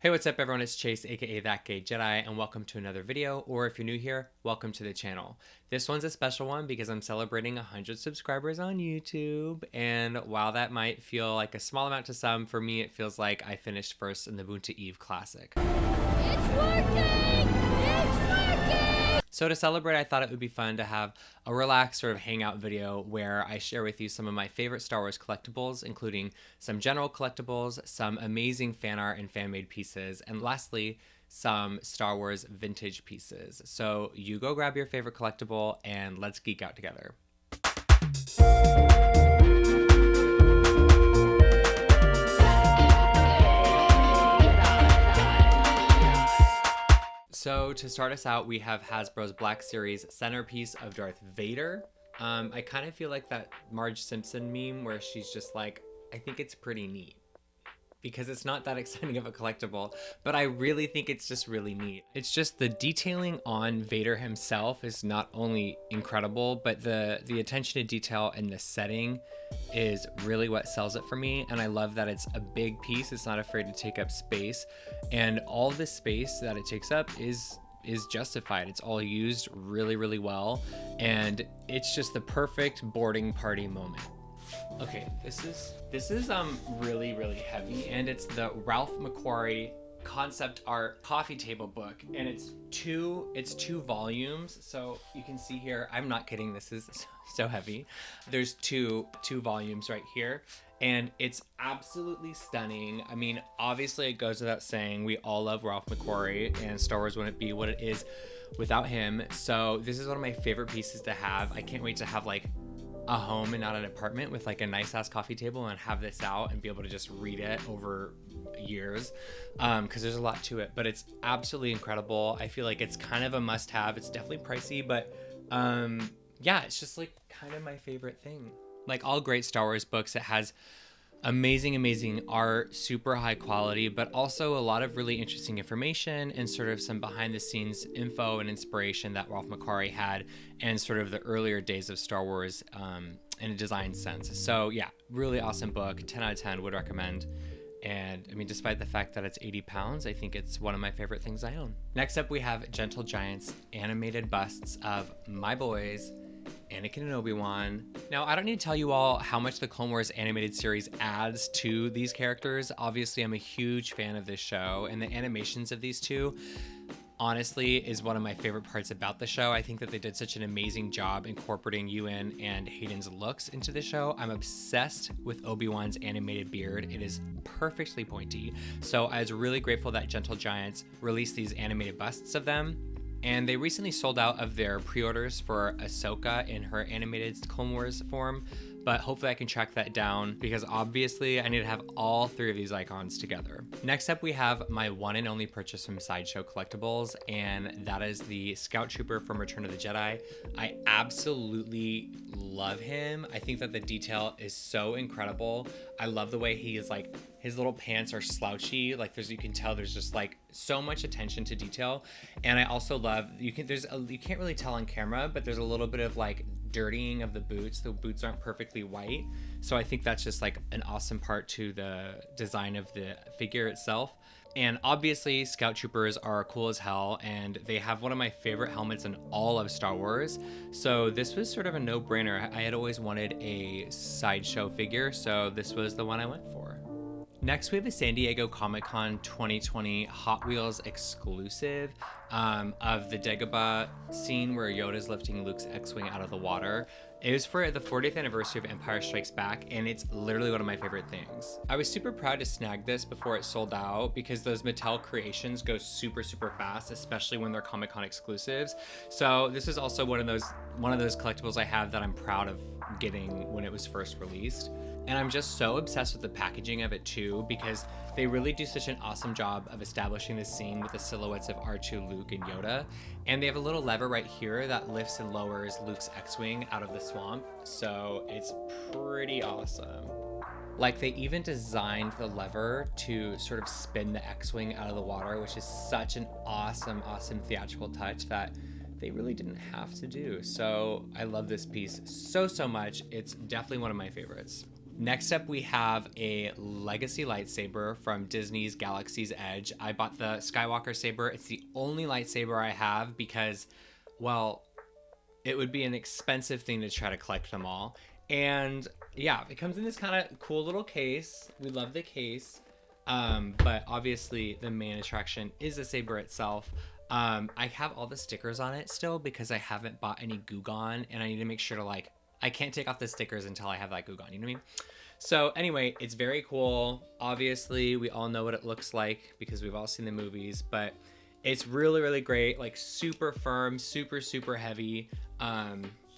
Hey, what's up everyone? It's Chase, aka That Gay Jedi, and welcome to another video, or if you're new here, welcome to the channel. This one's a special one because I'm celebrating 100 subscribers on YouTube, and while that might feel like a small amount to some, for me it feels like I finished first in the Bunta Eve Classic. It's working! It's working! So to celebrate, I thought it would be fun to have a relaxed sort of hangout video where I share with you some of my favorite Star Wars collectibles, including some general collectibles, some amazing fan art and fan-made pieces, and lastly, some Star Wars vintage pieces. So you go grab your favorite collectible and let's geek out together. So to start us out, we have Hasbro's Black Series centerpiece of Darth Vader. I kind of feel like that Marge Simpson meme where she's just like, I think it's pretty neat. Because it's not that exciting of a collectible, but I really think it's just really neat. It's just the detailing on Vader himself is not only incredible, but the attention to detail and the setting is really what sells it for me. And I love that it's a big piece. It's not afraid to take up space, and all the space that it takes up is justified. It's all used really, really well, and it's just the perfect boarding party moment. Okay, this is really, really heavy, and it's the Ralph McQuarrie concept art coffee table book, and it's two volumes. So you can see here, I'm not kidding, this is so heavy. There's two volumes right here, and it's absolutely stunning. I mean, obviously it goes without saying, we all love Ralph McQuarrie, and Star Wars wouldn't be what it is without him. So this is one of my favorite pieces to have. I can't wait to have like a home and not an apartment with like a nice ass coffee table and have this out and be able to just read it over years, because there's a lot to it, but it's absolutely incredible. I feel like it's kind of a must have. It's definitely pricey, but yeah, it's just like kind of my favorite thing. Like all great Star Wars books, it has amazing art, super high quality, but also a lot of really interesting information and sort of some behind the scenes info and inspiration that Ralph McQuarrie had and sort of the earlier days of Star Wars in a design sense. So yeah, really awesome book, 10 out of 10, would recommend. And I mean, despite the fact that it's 80 pounds, I think it's one of my favorite things I own. Next up, we have Gentle Giants animated busts of my boys, Anakin and Obi-Wan. Now, I don't need to tell you all how much the Clone Wars animated series adds to these characters. Obviously, I'm a huge fan of this show, and the animations of these two, honestly, is one of my favorite parts about the show. I think that they did such an amazing job incorporating Ewan and Hayden's looks into the show. I'm obsessed with Obi-Wan's animated beard. It is perfectly pointy. So I was really grateful that Gentle Giants released these animated busts of them. And they recently sold out of their pre-orders for Ahsoka in her animated Clone Wars form, but hopefully I can track that down because obviously I need to have all three of these icons together. Next up, we have my one and only purchase from Sideshow Collectibles, and that is the Scout Trooper from Return of the Jedi. I absolutely love him. I think that the detail is so incredible. I love the way he is like, his little pants are slouchy. Like you can tell there's just like so much attention to detail. And I also love, you can't really tell on camera, but there's a little bit of like dirtying of the boots. The boots aren't perfectly white. So I think that's just like an awesome part to the design of the figure itself. And obviously Scout Troopers are cool as hell, and they have one of my favorite helmets in all of Star Wars. So this was sort of a no-brainer. I had always wanted a Sideshow figure, so this was the one I went for. Next, we have a San Diego Comic-Con 2020 Hot Wheels exclusive of the Dagobah scene where Yoda's lifting Luke's X-Wing out of the water. It was for the 40th anniversary of Empire Strikes Back, and it's literally one of my favorite things. I was super proud to snag this before it sold out because those Mattel creations go super fast, especially when they're Comic-Con exclusives. So this is also one of those collectibles I have that I'm proud of getting when it was first released. And I'm just so obsessed with the packaging of it too, because they really do such an awesome job of establishing this scene with the silhouettes of R2, Luke, and Yoda. And they have a little lever right here that lifts and lowers Luke's X-Wing out of the swamp. So it's pretty awesome. Like they even designed the lever to sort of spin the X-Wing out of the water, which is such an awesome theatrical touch that they really didn't have to do. So I love this piece so much. It's definitely one of my favorites. Next up, we have a legacy lightsaber from Disney's Galaxy's Edge. I bought the Skywalker saber. It's the only lightsaber I have because, well, it would be an expensive thing to try to collect them all. And yeah, it comes in this kind of cool little case. We love the case. But obviously the main attraction is the saber itself. I have all the stickers on it still because I haven't bought any Goo Gone, and I need to make sure to like, I can't take off the stickers until I have that Goo Gone, you know what I mean? So anyway, it's very cool. Obviously we all know what it looks like because we've all seen the movies, but it's really, really great. Like super firm, super, super heavy.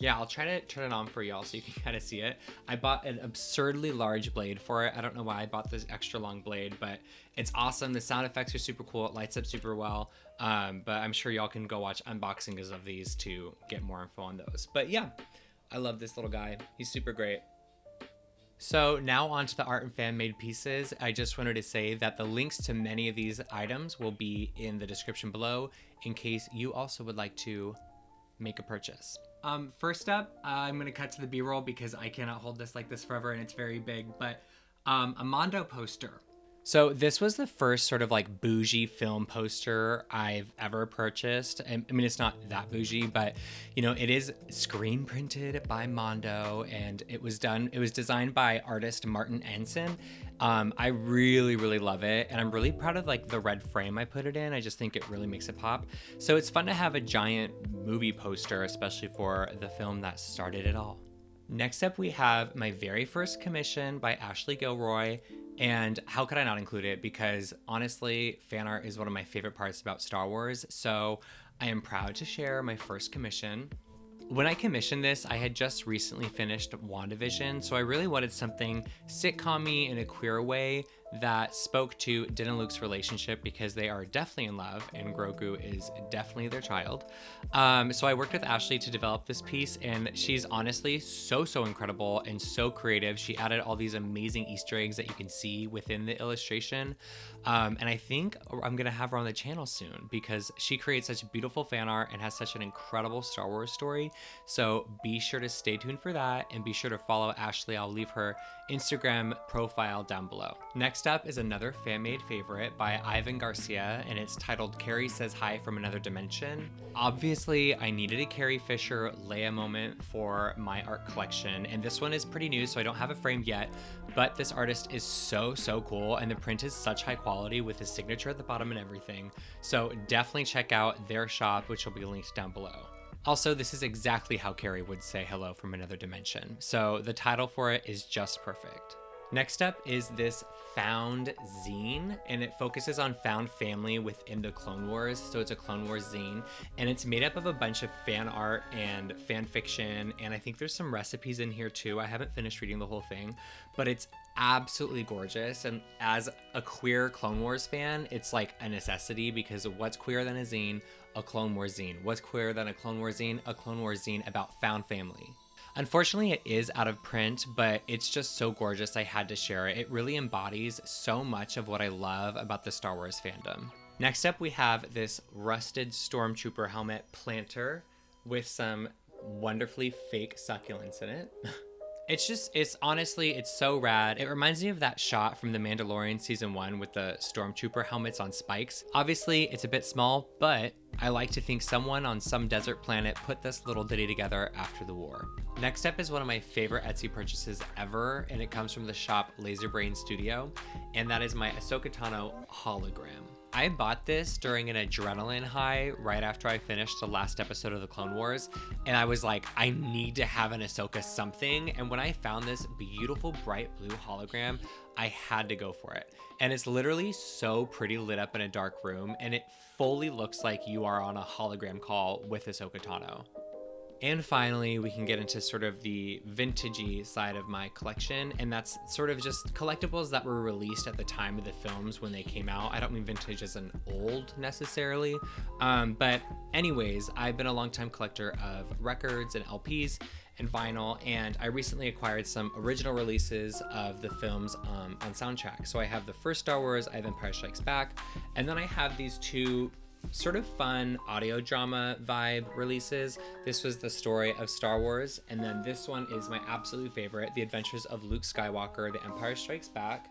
Yeah, I'll try to turn it on for y'all so you can kind of see it. I bought an absurdly large blade for it. I don't know why I bought this extra long blade, but it's awesome. The sound effects are super cool. It lights up super well. But I'm sure y'all can go watch unboxings of these to get more info on those. But yeah, I love this little guy. He's super great. So now on to the art and fan-made pieces. I just wanted to say that the links to many of these items will be in the description below in case you also would like to make a purchase. First up, I'm gonna cut to the B-roll because I cannot hold this like this forever and it's very big, but a Mondo poster. So this was the first sort of like bougie film poster I've ever purchased. I mean, it's not that bougie, but you know, it is screen printed by Mondo, and it was designed by artist Martin Ensign. I really, really love it, and I'm really proud of like the red frame I put it in. I just think it really makes it pop. So it's fun to have a giant movie poster, especially for the film that started it all. Next up, we have my very first commission by Ashley Gilroy. And how could I not include it? Because honestly, fan art is one of my favorite parts about Star Wars. So I am proud to share my first commission. When I commissioned this, I had just recently finished WandaVision, so I really wanted something sitcom-y in a queer way that spoke to Din and Luke's relationship because they are definitely in love and Grogu is definitely their child. So I worked with Ashley to develop this piece, and she's honestly so incredible and so creative. She added all these amazing Easter eggs that you can see within the illustration. And I think I'm gonna have her on the channel soon because she creates such beautiful fan art and has such an incredible Star Wars story. So be sure to stay tuned for that and be sure to follow Ashley. I'll leave her Instagram profile down below. Next up is another fan-made favorite by Ivan Garcia, and it's titled Carrie Says Hi from Another Dimension. Obviously, I needed a Carrie Fisher Leia moment for my art collection, and this one is pretty new, so I don't have it framed yet, but this artist is so cool, and the print is such high quality with his signature at the bottom and everything. So definitely check out their shop, which will be linked down below. Also, this is exactly how Carrie would say hello from another dimension, so the title for it is just perfect. Next up is this found zine, and it focuses on found family within the Clone Wars. So it's a Clone Wars zine, and it's made up of a bunch of fan art and fan fiction, and I think there's some recipes in here too. I haven't finished reading the whole thing, but it's absolutely gorgeous. And as a queer Clone Wars fan, it's like a necessity because what's queer than a zine? A Clone Wars zine. What's queer than a Clone Wars zine? A Clone Wars zine about found family. Unfortunately, it is out of print, but it's just so gorgeous I had to share it. It really embodies so much of what I love about the Star Wars fandom. Next up, we have this rusted Stormtrooper helmet planter with some wonderfully fake succulents in it. It's honestly so rad. It reminds me of that shot from The Mandalorian Season 1 with the Stormtrooper helmets on spikes. Obviously, it's a bit small, but I like to think someone on some desert planet put this little ditty together after the war. Next up is one of my favorite Etsy purchases ever, and it comes from the shop Laserbrain Studio, and that is my Ahsoka Tano hologram. I bought this during an adrenaline high right after I finished the last episode of the Clone Wars, and I was like, I need to have an Ahsoka something, and when I found this beautiful bright blue hologram, I had to go for it. And it's literally so pretty lit up in a dark room, and it fully looks like you are on a hologram call with Ahsoka Tano. And finally, we can get into sort of the vintagey side of my collection, and that's sort of just collectibles that were released at the time of the films when they came out. I don't mean vintage as an old necessarily, but anyways, I've been a longtime collector of records and LPs and vinyl, and I recently acquired some original releases of the films on soundtrack. So I have the first Star Wars, I have Empire Strikes Back, and then I have these two sort of fun audio drama vibe releases. This was the story of Star Wars, and then this one is my absolute favorite, The Adventures of Luke Skywalker, The Empire Strikes Back.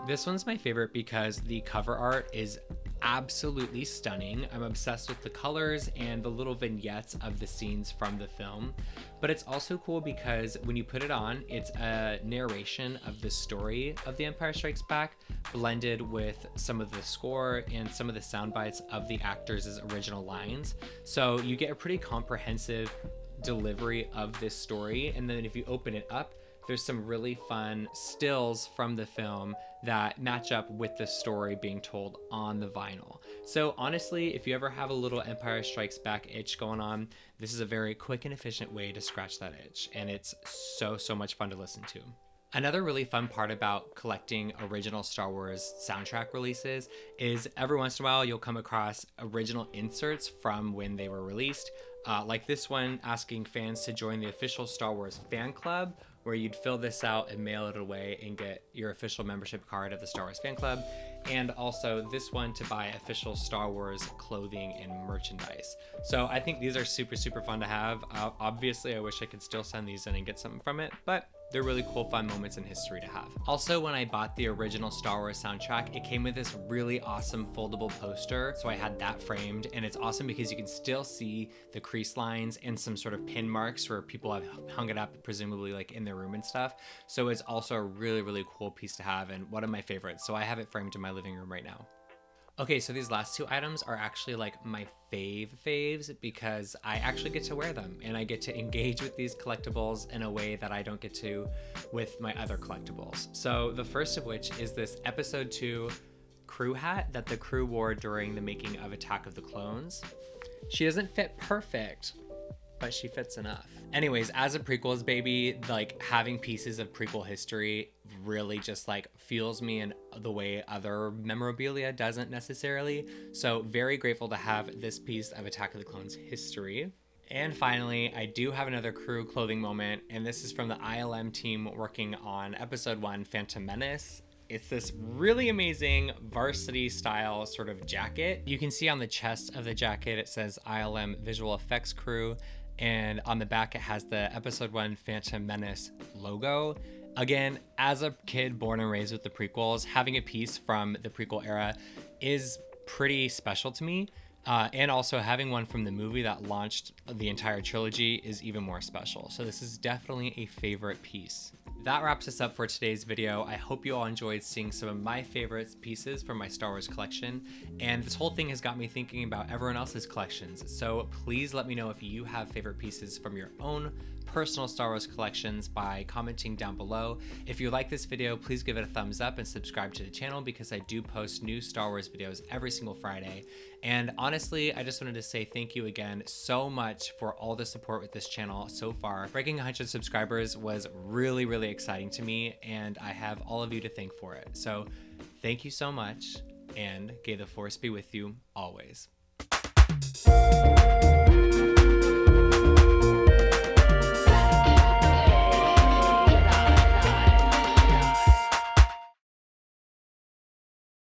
This one's my favorite because the cover art is absolutely stunning. I'm obsessed with the colors and the little vignettes of the scenes from the film. But it's also cool because when you put it on, it's a narration of the story of The Empire Strikes Back blended with some of the score and some of the sound bites of the actors' original lines. So you get a pretty comprehensive delivery of this story. And then if you open it up, there's some really fun stills from the film that match up with the story being told on the vinyl. So honestly, if you ever have a little Empire Strikes Back itch going on, this is a very quick and efficient way to scratch that itch. And it's so much fun to listen to. Another really fun part about collecting original Star Wars soundtrack releases is every once in a while you'll come across original inserts from when they were released. Like this one asking fans to join the official Star Wars fan club, where you'd fill this out and mail it away and get your official membership card of the Star Wars fan club. And also this one to buy official Star Wars clothing and merchandise. So I think these are super fun to have. Obviously, I wish I could still send these in and get something from it, but they're really cool, fun moments in history to have. Also, when I bought the original Star Wars soundtrack, it came with this really awesome foldable poster. So I had that framed, and it's awesome because you can still see the crease lines and some sort of pin marks where people have hung it up, presumably like in their room and stuff. So it's also a really cool piece to have and one of my favorites. So I have it framed in my living room right now. Okay, so these last two items are actually like my faves because I actually get to wear them and I get to engage with these collectibles in a way that I don't get to with my other collectibles. So the first of which is this episode 2 crew hat that the crew wore during the making of Attack of the Clones. She doesn't fit perfect, but she fits enough. Anyways, as a prequels baby, like having pieces of prequel history really just like fuels me in the way other memorabilia doesn't necessarily. So very grateful to have this piece of Attack of the Clones history. And finally, I do have another crew clothing moment, and this is from the ILM team working on episode 1, Phantom Menace. It's this really amazing varsity style sort of jacket. You can see on the chest of the jacket, it says ILM Visual Effects Crew. And on the back, it has the episode 1 Phantom Menace logo. Again, as a kid born and raised with the prequels, having a piece from the prequel era is pretty special to me. And also having one from the movie that launched the entire trilogy is even more special. So this is definitely a favorite piece. That wraps us up for today's video. I hope you all enjoyed seeing some of my favorite pieces from my Star Wars collection. And this whole thing has got me thinking about everyone else's collections. So please let me know if you have favorite pieces from your own personal Star Wars collections by commenting down below. If you like this video, please give it a thumbs up and subscribe to the channel because I do post new Star Wars videos every single Friday. And honestly, I just wanted to say thank you again so much for all the support with this channel so far. Breaking 100 subscribers was really exciting to me, and I have all of you to thank for it. So thank you so much, and may the Force be with you always.